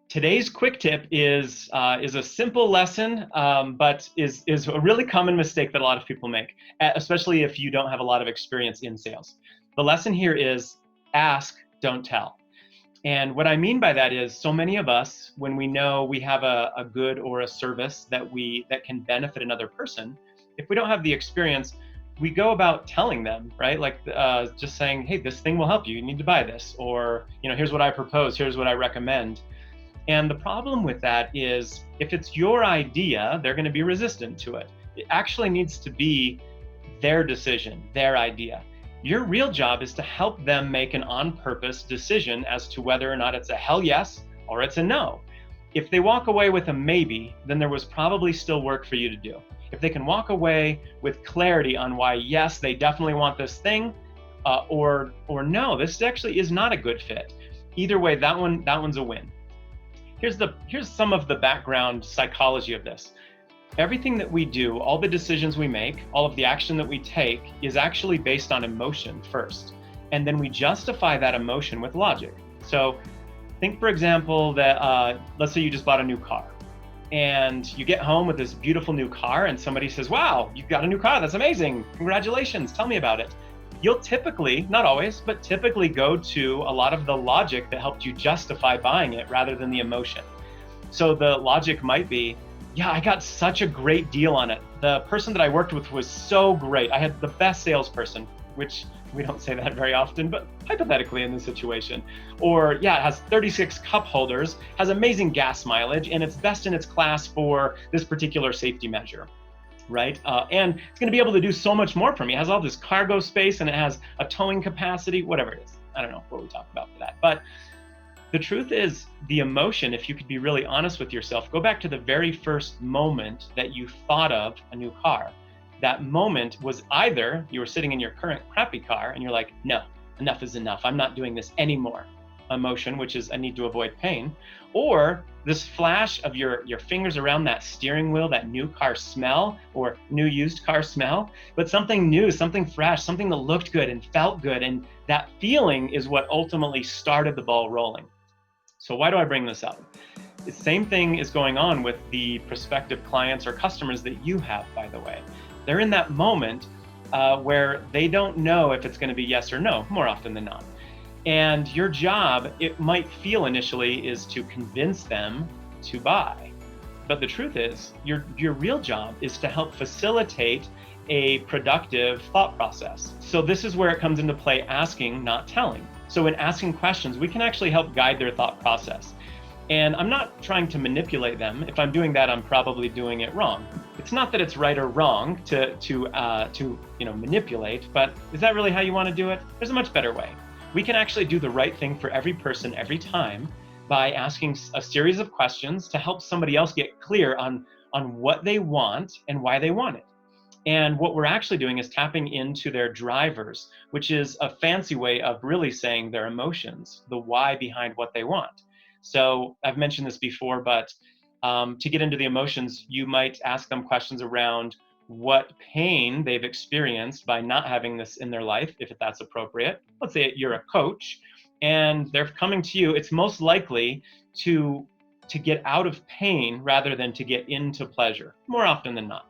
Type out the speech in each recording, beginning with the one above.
Today's quick tip is a simple lesson, but is a really common mistake that a lot of people make, especially if you don't have a lot of experience in sales. The lesson here is ask, don't tell. And what I mean by that is, so many of us, when we know we have a good or a service that can benefit another person, if we don't have the experience, we go about telling them, right? Like just saying, hey, this thing will help you. You need to buy this, or here's what I propose. Here's what I recommend. And the problem with that is, if it's your idea, they're going to be resistant to it. It actually needs to be their decision, their idea. Your real job is to help them make an on-purpose decision as to whether or not it's a hell yes or it's a no. If they walk away with a maybe, then there was probably still work for you to do. If they can walk away with clarity on why yes, they definitely want this thing, or no, this actually is not a good fit. Either way, that one's a win. Here's some of the background psychology of this. Everything that we do, all the decisions we make, all of the action that we take is actually based on emotion first. And then we justify that emotion with logic. So think, for example, that let's say you just bought a new car and you get home with this beautiful new car and somebody says, wow, you've got a new car. That's amazing. Congratulations. Tell me about it. You'll typically, not always, but typically go to a lot of the logic that helped you justify buying it rather than the emotion. So the logic might be, yeah, I got such a great deal on it. The person that I worked with was so great. I had the best salesperson, which we don't say that very often, but hypothetically in this situation. Or yeah, it has 36 cup holders, has amazing gas mileage, and it's best in its class for this particular safety measure. Right? And it's going to be able to do so much more for me. It has all this cargo space and it has a towing capacity, whatever it is. I don't know what we talk about for that. But the truth is, the emotion, if you could be really honest with yourself, go back to the very first moment that you thought of a new car. That moment was either you were sitting in your current crappy car and you're like, no, enough is enough. I'm not doing this anymore. Emotion, which is I need to avoid pain, or this flash of your fingers around that steering wheel, that new car smell or new used car smell, but something new, something fresh, something that looked good and felt good. And that feeling is what ultimately started the ball rolling. So why do I bring this up? The same thing is going on with the prospective clients or customers that you have, by the way. They're in that moment where they don't know if it's going to be yes or no, more often than not. And your job, it might feel initially, is to convince them to buy. But the truth is, your real job is to help facilitate a productive thought process. So this is where it comes into play, asking, not telling. So in asking questions, we can actually help guide their thought process. And I'm not trying to manipulate them. If I'm doing that, I'm probably doing it wrong. It's not that it's right or wrong to manipulate, but is that really how you want to do it? There's a much better way. We can actually do the right thing for every person every time by asking a series of questions to help somebody else get clear on what they want and why they want it. And what we're actually doing is tapping into their drivers, which is a fancy way of really saying their emotions, the why behind what they want. So I've mentioned this before, but to get into the emotions, you might ask them questions around what pain they've experienced by not having this in their life, if that's appropriate. Let's say you're a coach and they're coming to you, it's most likely to get out of pain rather than to get into pleasure, more often than not.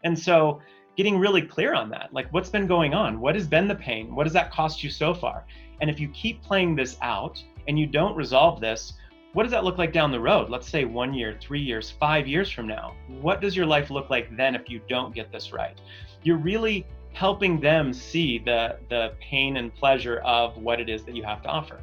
And so getting really clear on that, like what's been going on? What has been the pain? What does that cost you so far? And if you keep playing this out and you don't resolve this, what does that look like down the road? Let's say 1 year, 3 years, 5 years from now. What does your life look like then if you don't get this right? You're really helping them see the pain and pleasure of what it is that you have to offer.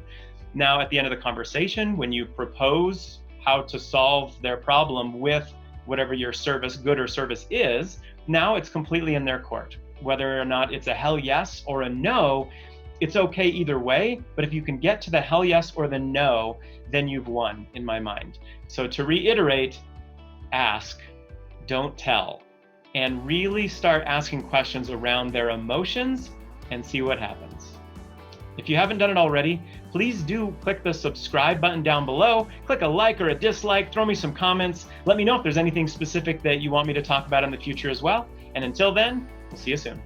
Now, at the end of the conversation, when you propose how to solve their problem with whatever your service, good or service is, now it's completely in their court. Whether or not it's a hell yes or a no, it's okay either way, but if you can get to the hell yes or the no, then you've won in my mind. So to reiterate, ask, don't tell, and really start asking questions around their emotions and see what happens. If you haven't done it already, please do click the subscribe button down below, click a like or a dislike, throw me some comments, let me know if there's anything specific that you want me to talk about in the future as well. And until then, we'll see you soon.